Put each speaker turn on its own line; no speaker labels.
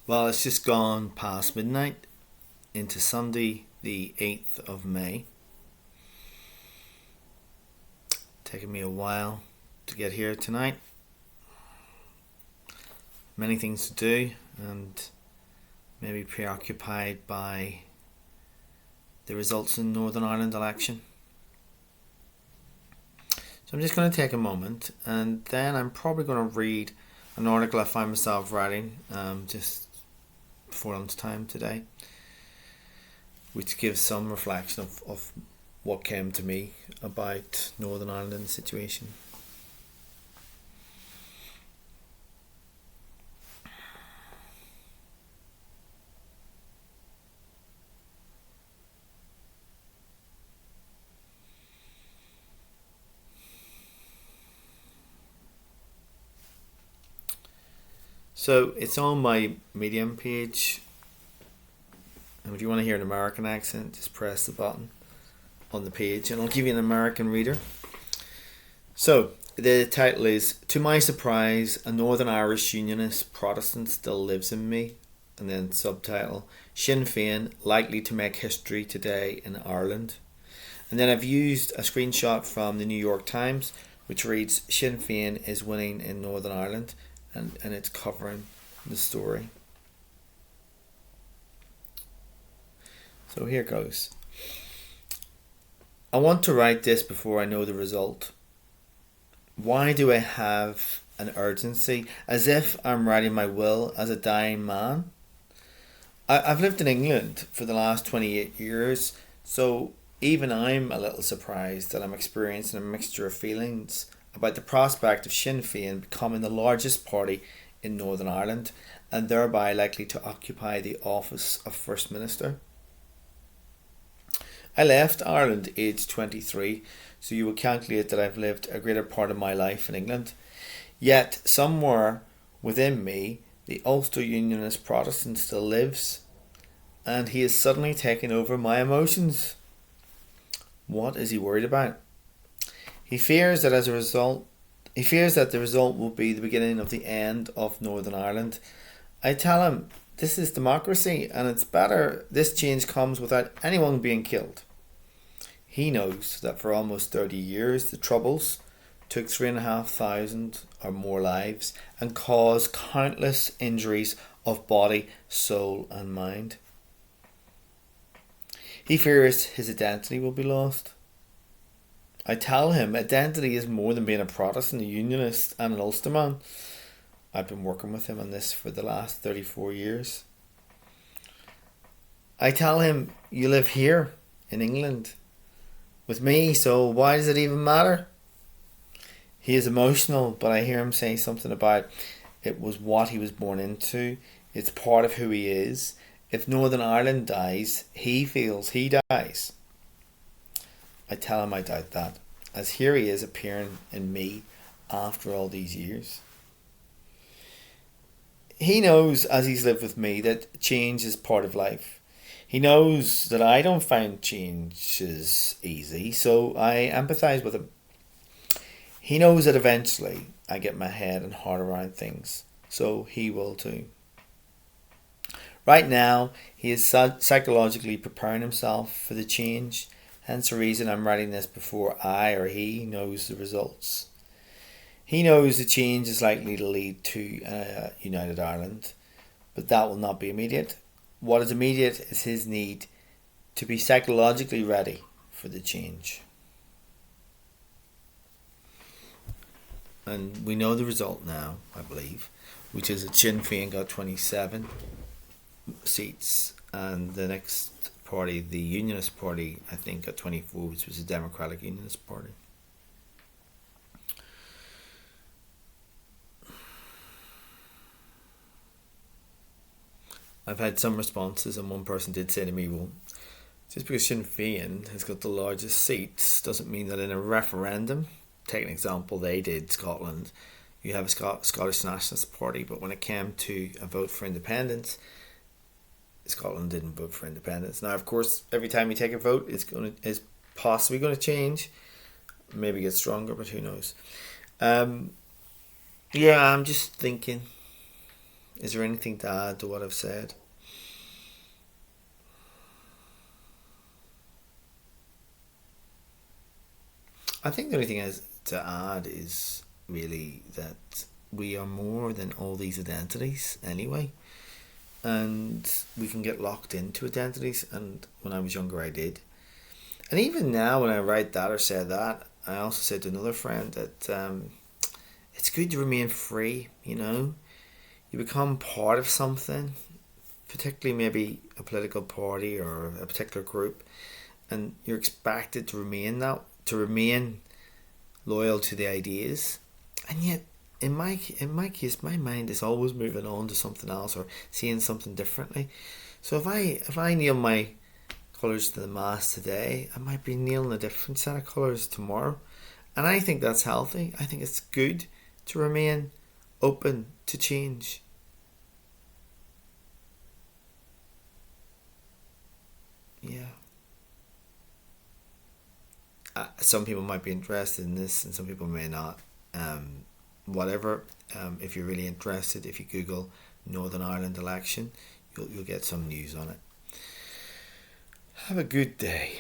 Well, it's just gone past midnight into Sunday, the 8th of May. Taking me a while to get here tonight. Many things to do, and maybe preoccupied by the results in Northern Ireland election. So I'm just going to take a moment, and then I'm probably going to read an article I find myself writing just before lunchtime today, which gives some reflection of what came to me about Northern Ireland and the situation. So it's on my Medium page, and if you want to hear an American accent, just press the button on the page and I'll give you an American reader. So the title is "To My Surprise, a Northern Irish Unionist Protestant Still Lives in Me," and then subtitle "Sinn Fein Likely to Make History Today in Ireland." And then I've used a screenshot from the New York Times which reads "Sinn Fein is winning in Northern Ireland," and it's covering the story. So here goes. I want to write this before I know the result. Why do I have an urgency, as if I'm writing my will as a dying man? I've lived in England for the last 28 years, so even I'm a little surprised that I'm experiencing a mixture of feelings about the prospect of Sinn Féin becoming the largest party in Northern Ireland and thereby likely to occupy the office of First Minister. I left Ireland aged 23, so you would calculate that I've lived a greater part of my life in England. Yet, somewhere within me, the Ulster Unionist Protestant still lives, and he is suddenly taking over my emotions. What is he worried about? He fears that the result will be the beginning of the end of Northern Ireland. I tell him this is democracy, and it's better this change comes without anyone being killed. He knows that for almost 30 years the Troubles took 3,500 or more lives and caused countless injuries of body, soul and mind. He fears his identity will be lost. I tell him identity is more than being a Protestant, a Unionist and an Ulsterman. I've been working with him on this for the last 34 years. I tell him, you live here in England with me, so why does it even matter? He is emotional, but I hear him say something about it was what he was born into. It's part of who he is. If Northern Ireland dies, he feels he dies. I tell him I doubt that, as here he is appearing in me after all these years. He knows, as he's lived with me, that change is part of life. He knows that I don't find changes easy, so I empathise with him. He knows that eventually I get my head and heart around things, so he will too. Right now, he is psychologically preparing himself for the change, hence the reason I'm writing this before I or he knows the results. He knows the change is likely to lead to a united Ireland, but that will not be immediate. What is immediate is his need to be psychologically ready for the change. And we know the result now, I believe, which is that Sinn Féin got 27 seats, and the next party, the Unionist Party, I think got 24, which was the Democratic Unionist Party. I've had some responses, and one person did say to me, well, just because Sinn Féin has got the largest seats doesn't mean that in a referendum, take an example they did, Scotland, you have a Scottish Nationalist Party, but when it came to a vote for independence, Scotland didn't vote for independence. Now, of course, every time you take a vote, it's possibly going to change, maybe get stronger, but who knows? Yeah, I'm just thinking Is there anything to add to what I've said? I think the only thing is to add is really that we are more than all these identities anyway, and we can get locked into identities. And when I was younger, I did. And even now, when I write that or say that, I also said to another friend that it's good to remain free. You become part of something, particularly maybe a political party or a particular group, and you're expected to remain loyal to the ideas, and yet in my case, my mind is always moving on to something else or seeing something differently. So if I nail my colours to the mast today, I might be nailing a different set of colours tomorrow, and I think that's healthy. I think it's good to remain open to change. Yeah. Some people might be interested in this, and some people may not. Whatever. If you're really interested, if you Google Northern Ireland election, you'll get some news on it. Have a good day.